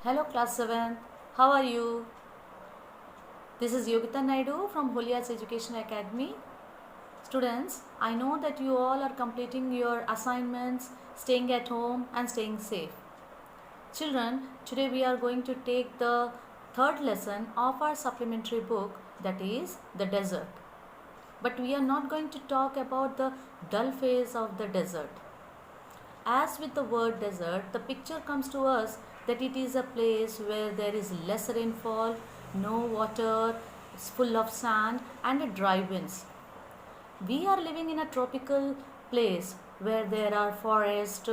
Hello class 7, how are you? This is Yogita Naidu from Holy Arts Education Academy. Students, I know that you all are completing your assignments, staying at home and staying safe. Children, today we are going to take the third lesson of our supplementary book, that is the desert. But we are not going to talk about the dull phase of the desert. As with the word desert, the picture comes to us that it is a place where there is less rainfall, no water, it's full of sand and dry winds. We are living in a tropical place where there are forests,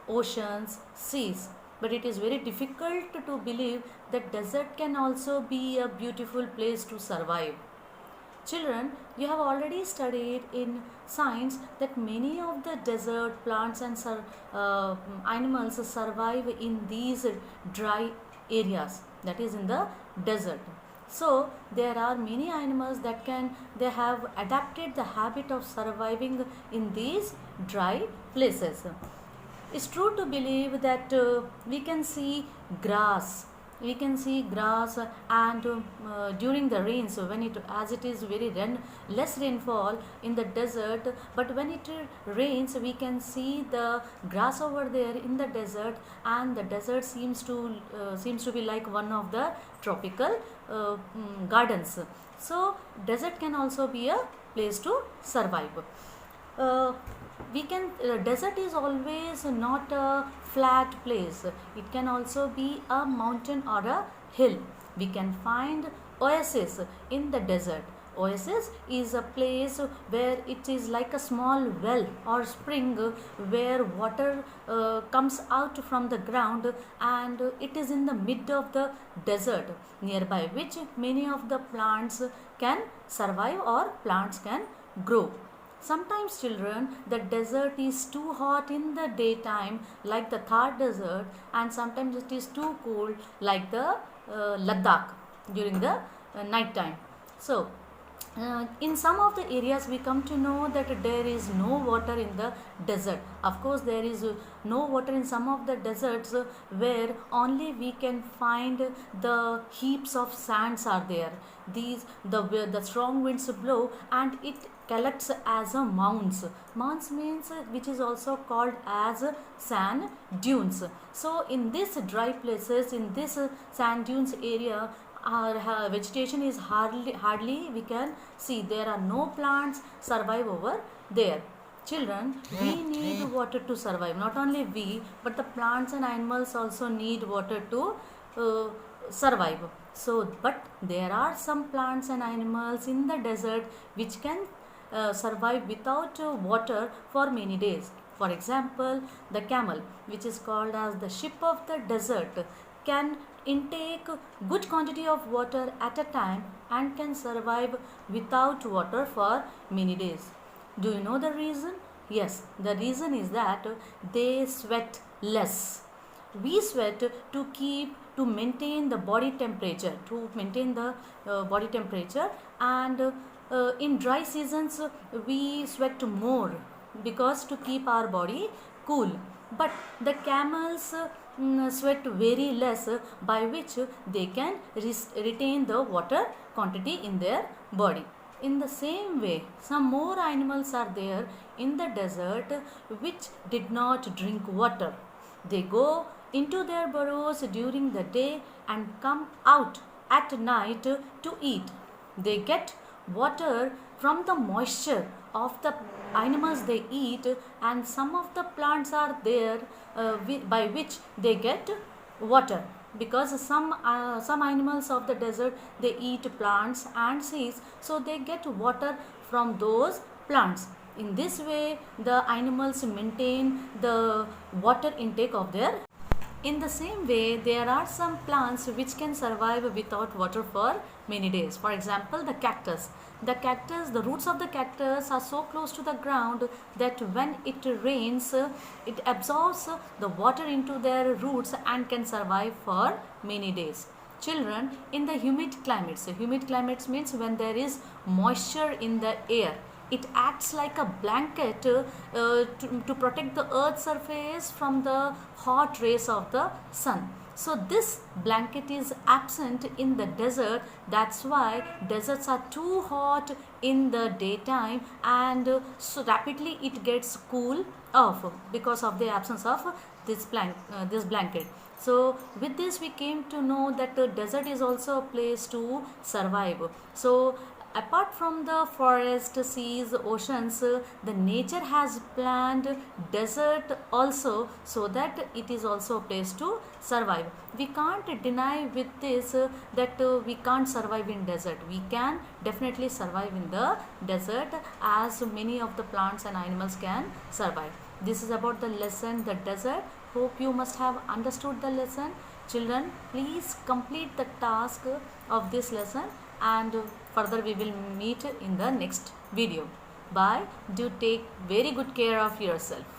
oceans, seas. But it is very difficult to believe that desert can also be a beautiful place to survive. Children, you have already studied in science that many of the desert plants and animals survive in these dry areas, that is in the desert. So there are many animals that they have adapted the habit of surviving in these dry places. It's true to believe that we can see grass and during the rains, when it is very less rainfall in the desert, but when it rains we can see the grass over there in the desert, and the desert seems to be like one of the tropical gardens. So desert can also be a place to survive. Desert is always not a flat place. It can also be a mountain or a hill. We can find oasis in the desert. Oasis is a place where it is like a small well or spring where water comes out from the ground, and it is in the mid of the desert, nearby which many of the plants can survive or plants can grow. Sometimes, children, the desert is too hot in the daytime like the Thar desert, and sometimes it is too cold like the Ladakh during the night time. So in some of the areas we come to know that there is no water in the desert. Of course, there is no water in some of the deserts where only we can find the heaps of sands are there. The strong winds blow and it collects as a mounds. Mounds means which is also called as sand dunes. So in these dry places, in this sand dunes area, our vegetation is hardly we can see. There are no plants survive over there. Children, we need water to survive. Not only we, but the plants and animals also need water to survive. So but there are some plants and animals in the desert which can survive without water for many days. For example, the camel, which is called as the ship of the desert, can intake good quantity of water at a time and can survive without water for many days. Do you know the reason? Yes, the reason is that they sweat less. We sweat to maintain the body temperature, and in dry seasons we sweat more because to keep our body cool. But the camels sweat very less, by which they can retain the water quantity in their body. In the same way, some more animals are there in the desert which did not drink water. They go into their burrows during the day and come out at night to eat. They get water from the moisture of the animals they eat, and some of the plants are there by which they get water, because some animals of the desert they eat plants and seeds, so they get water from those plants. In this way the animals maintain the water intake of their. In the same way, there are some plants which can survive without water for many days. For example, the cactus. The roots of the cactus are so close to the ground that when it rains, it absorbs the water into their roots and can survive for many days. Children, in the humid climates means when there is moisture in the air, it acts like a blanket to protect the earth's surface from the hot rays of the sun. So this blanket is absent in the desert. That's why deserts are too hot in the daytime, and so rapidly it gets cool off because of the absence of this blanket. So with this we came to know that the desert is also a place to survive. So apart from the forest, seas, oceans, the nature has planned desert also, so that it is also a place to survive. We can't deny with this that we can't survive in desert. We can definitely survive in the desert, as many of the plants and animals can survive. This is about the lesson, the desert. Hope you must have understood the lesson. Children, please complete the task of this lesson, and further we will meet in the next video. Bye. Do take very good care of yourself.